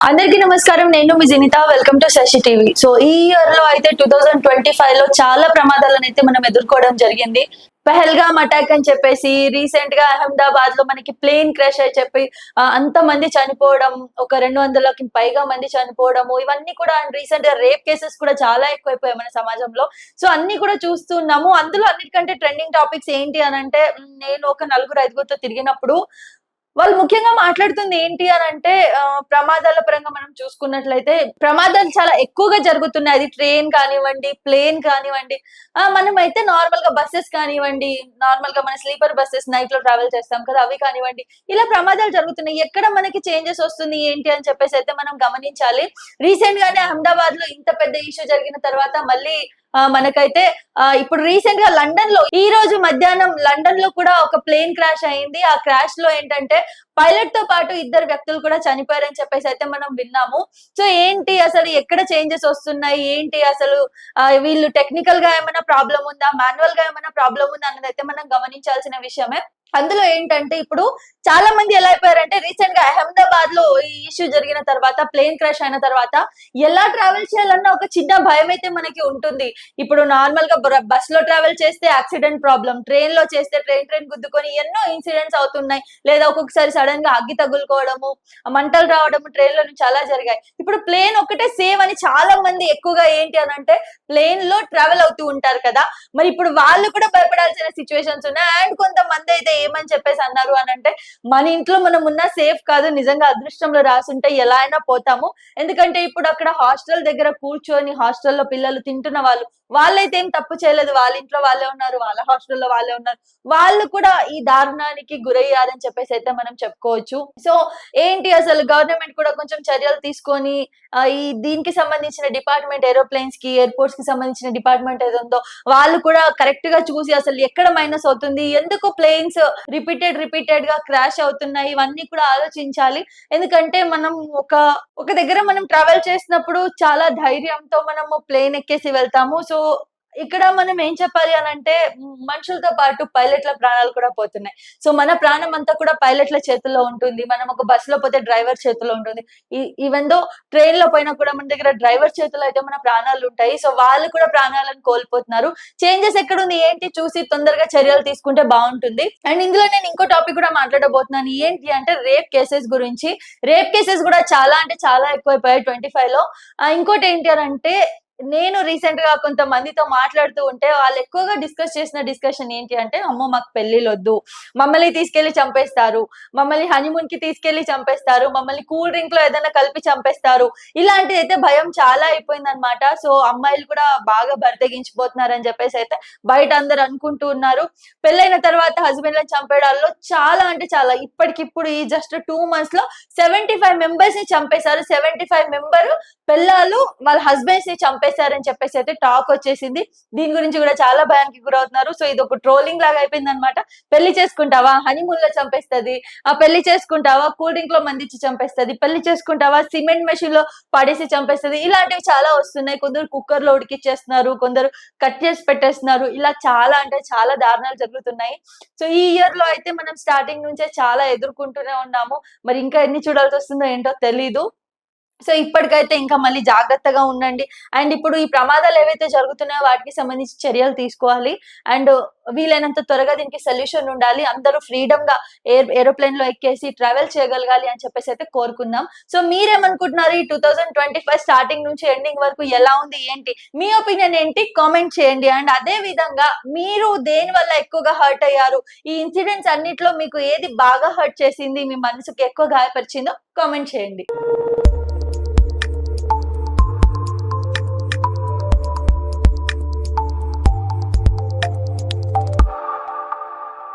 అందరికీ నమస్కారం. నేను మీ Janitha. Welcome to Shashi TV. So ఈ ఇయర్ లో అయితే 2025 లో చాలా ప్రమాదాలను అయితే మనం ఎదుర్కోవడం జరిగింది. పెహల్గామ్ అటాక్ అని చెప్పేసి రీసెంట్ గా అహ్మదాబాద్ లో మనకి ప్లేన్ క్రాష్ అని చెప్పి అంత మంది చనిపోవడం, ఒక 200కి పైగా మంది చనిపోవడము, ఇవన్నీ కూడా రీసెంట్ గా రేప్ కేసెస్ కూడా చాలా ఎక్కువైపోయాయి మన సమాజంలో. సో అన్ని కూడా చూస్తున్నాము. అందులో అన్నిటికంటే ట్రెండింగ్ టాపిక్స్ ఏంటి అని అంటే, నేను ఒక నలుగురు ఐదుగురితో తిరిగినప్పుడు వాళ్ళు ముఖ్యంగా మాట్లాడుతుంది ఏంటి అని అంటే, ప్రమాదాల పరంగా మనం చూసుకున్నట్లయితే ప్రమాదాలు చాలా ఎక్కువగా జరుగుతున్నాయి. అది ట్రైన్ కానివ్వండి, ప్లేన్ కానివ్వండి, మనమైతే నార్మల్ గా బస్సెస్ కానివ్వండి, నార్మల్ గా మన స్లీపర్ బస్సెస్ నైట్ లో ట్రావెల్ చేస్తాం కదా, అవి కానివ్వండి, ఇలా ప్రమాదాలు జరుగుతున్నాయి. ఎక్కడ మనకి చేంజెస్ వస్తుంది ఏంటి అని చెప్పేసి అయితే మనం గమనించాలి. రీసెంట్ గానే అహ్మదాబాద్ లో ఇంత పెద్ద ఇష్యూ జరిగిన తర్వాత మళ్ళీ మనకైతే ఇప్పుడు రీసెంట్ గా లండన్ లో ఈ రోజు మధ్యాహ్నం లండన్ లో కూడా ఒక ప్లేన్ క్రాష్ అయింది. ఆ క్రాష్ లో ఏంటంటే పైలట్ తో పాటు ఇద్దరు వ్యక్తులు కూడా చనిపోయారని చెప్పేసి అయితే మనం విన్నాము. సో ఏంటి అసలు ఎక్కడ చేంజెస్ వస్తున్నాయి, ఏంటి అసలు వీళ్ళు టెక్నికల్ గా ఏమైనా ప్రాబ్లం ఉందా, మాన్యువల్ గా ఏమైనా ప్రాబ్లం ఉందా అన్నది అయితే మనం గమనించాల్సిన విషయమే. అందులో ఏంటంటే ఇప్పుడు చాలా మంది ఎలా అయిపోయారంటే, రీసెంట్ గా అహ్మదాబాద్ లో ఈ ఇష్యూ జరిగిన తర్వాత, ప్లేన్ క్రాష్ అయిన తర్వాత ఎలా ట్రావెల్ చేయాలన్న ఒక చిన్న భయం అయితే మనకి ఉంటుంది. ఇప్పుడు నార్మల్ గా బస్ లో ట్రావెల్ చేస్తే యాక్సిడెంట్ ప్రాబ్లం, ట్రైన్ లో చేస్తే ట్రైన్ గుద్దుకొని ఎన్నో ఇన్సిడెంట్స్ అవుతున్నాయి. లేదా ఒక్కొక్కసారి సడన్ గా అగ్గి తగులుకోవడము, మంటలు రావడము ట్రైన్ లో చాలా జరిగాయి. ఇప్పుడు ప్లేన్ ఒకటే సేవ్ అని చాలా మంది ఎక్కువగా ఏంటి అని అంటే ప్లేన్ లో ట్రావెల్ అవుతూ ఉంటారు కదా, మరి ఇప్పుడు వాళ్ళు కూడా భయపడాల్సిన సిచ్యువేషన్స్ ఉన్నాయి. అండ్ కొంతమంది అయితే ఏమని చెప్పేసి అన్నారు అని అంటే, మన ఇంట్లో మనం ఉన్న సేఫ్ కాదు, నిజంగా అదృష్టంలో రాసుంటే ఎలా అయినా పోతాము. ఎందుకంటే ఇప్పుడు అక్కడ హాస్టల్ దగ్గర కూర్చొని హాస్టల్లో పిల్లలు తింటున్న వాళ్ళైతే ఏం తప్పు చేయలేదు. వాళ్ళ ఇంట్లో వాళ్ళే ఉన్నారు, వాళ్ళ హాస్టల్లో వాళ్ళే ఉన్నారు. వాళ్ళు కూడా ఈ దారుణానికి గురయ్యారని చెప్పేసి అయితే మనం చెప్పుకోవచ్చు. సో ఏంటి అసలు గవర్నమెంట్ కూడా కొంచెం చర్యలు తీసుకొని ఈ దీనికి సంబంధించిన డిపార్ట్మెంట్, ఏరోప్లేన్స్ కి, ఎయిర్పోర్ట్స్ కి సంబంధించిన డిపార్ట్మెంట్ ఏదో ఉందో వాళ్ళు కూడా కరెక్ట్ గా చూసి అసలు ఎక్కడ మైనస్ అవుతుంది, ఎందుకు ప్లేన్స్ రిపీటెడ్ గా క్రాష్ అవుతున్నాయి, ఇవన్నీ కూడా ఆలోచించాలి. ఎందుకంటే మనం ఒక దగ్గర మనం ట్రావెల్ చేసినప్పుడు చాలా ధైర్యంతో మనము ప్లేన్ ఎక్కేసి వెళ్తాము. సో ఇక్కడ మనం ఏం చెప్పాలి అని అంటే, మనుషులతో పాటు పైలట్ల ప్రాణాలు కూడా పోతున్నాయి. సో మన ప్రాణం అంతా కూడా పైలట్ల చేతుల్లో ఉంటుంది. మనం ఒక బస్ లో పోతే డ్రైవర్ చేతిలో ఉంటుంది. ఈవెన్ దో ట్రైన్ లో పోయినా కూడా మన దగ్గర డ్రైవర్ చేతిలో అయితే మన ప్రాణాలు ఉంటాయి. సో వాళ్ళు కూడా ప్రాణాలను కోల్పోతున్నారు. చేంజెస్ ఎక్కడుంది ఏంటి చూసి తొందరగా చర్యలు తీసుకుంటే బాగుంటుంది. అండ్ ఇందులో నేను ఇంకో టాపిక్ కూడా మాట్లాడబోతున్నాను. ఏంటి అంటే రేప్ కేసెస్ గురించి. రేప్ కేసెస్ కూడా చాలా అంటే చాలా ఎక్కువైపోయాయి 25 లో. ఇంకోటి ఏంటి అని అంటే, నేను రీసెంట్ గా కొంతమందితో మాట్లాడుతూ ఉంటే వాళ్ళు ఎక్కువగా డిస్కస్ చేసిన డిస్కషన్ ఏంటి అంటే, అమ్మో మాకు పెళ్లిళ్ళు వద్దు, మమ్మల్ని తీసుకెళ్లి చంపేస్తారు, మమ్మల్ని హనీమూన్ కి తీసుకెళ్లి చంపేస్తారు, మమ్మల్ని కూల్ డ్రింక్ లో ఏదైనా కలిపి చంపేస్తారు, ఇలాంటిది అయితే భయం చాలా అయిపోయింది అనమాట. సో అమ్మాయిలు కూడా బాగా బరితెగించిపోతున్నారని చెప్పేసి అయితే బయట అందరు అనుకుంటూ ఉన్నారు. పెళ్ళైన తర్వాత హస్బెండ్ లను చంపేయడాల్లో చాలా అంటే చాలా, ఇప్పటికిప్పుడు ఈ జస్ట్ 2 months లో 75 మెంబర్స్ ని చంపేశారు. 75 మెంబర్ పిల్లలు వాళ్ళ హస్బెండ్స్ ని చంపేశారని చెప్పేసి అయితే టాక్ వచ్చేసింది. దీని గురించి కూడా చాలా భయానికి గురవుతున్నారు. సో ఇది ఒక ట్రోలింగ్ లాగా అయిపోయింది అనమాట. పెళ్లి చేసుకుంటావా హనీమూన్ లో చంపేస్తుంది, పెళ్లి చేసుకుంటావా కూల్ డ్రింక్ లో మందిచ్చి చంపేస్తుంది, పెళ్లి చేసుకుంటావా సిమెంట్ మెషిన్ లో పడేసి చంపేస్తుంది, ఇలాంటివి చాలా వస్తున్నాయి. కొందరు కుక్కర్ లో ఉడికిచ్చేస్తున్నారు, కొందరు కట్ చేసి పెట్టేస్తున్నారు. ఇలా చాలా అంటే చాలా దారుణాలు జరుగుతున్నాయి. సో ఈ ఇయర్ లో అయితే మనం స్టార్టింగ్ నుంచే చాలా ఎదుర్కొంటూనే ఉన్నాము. మరి ఇంకా ఎన్ని చూడాల్సి వస్తుందో ఏంటో తెలీదు. సో ఇప్పటికైతే ఇంకా మళ్ళీ జాగ్రత్తగా ఉండండి. అండ్ ఇప్పుడు ఈ ప్రమాదాలు ఏవైతే జరుగుతున్నాయో వాటికి సంబంధించి చర్యలు తీసుకోవాలి. అండ్ వీలైనంత త్వరగా దీనికి సొల్యూషన్ ఉండాలి. అందరూ ఫ్రీడమ్ గా ఏరోప్లేన్ లో ఎక్కేసి ట్రావెల్ చేయగలగాలి అని చెప్పేసి అయితే కోరుకుందాం. సో మీరేమనుకుంటున్నారు, ఈ 2025 స్టార్టింగ్ నుంచి ఎండింగ్ వరకు ఎలా ఉంది ఏంటి, మీ ఒపీనియన్ ఏంటి, కామెంట్ చేయండి. అండ్ అదే విధంగా మీరు దేని వల్ల ఎక్కువగా హర్ట్ అయ్యారు, ఈ ఇన్సిడెంట్స్ అన్నిట్లో మీకు ఏది బాగా హర్ట్ చేసింది, మీ మనసుకి ఎక్కువ గాయపరిచిందో కామెంట్ చేయండి.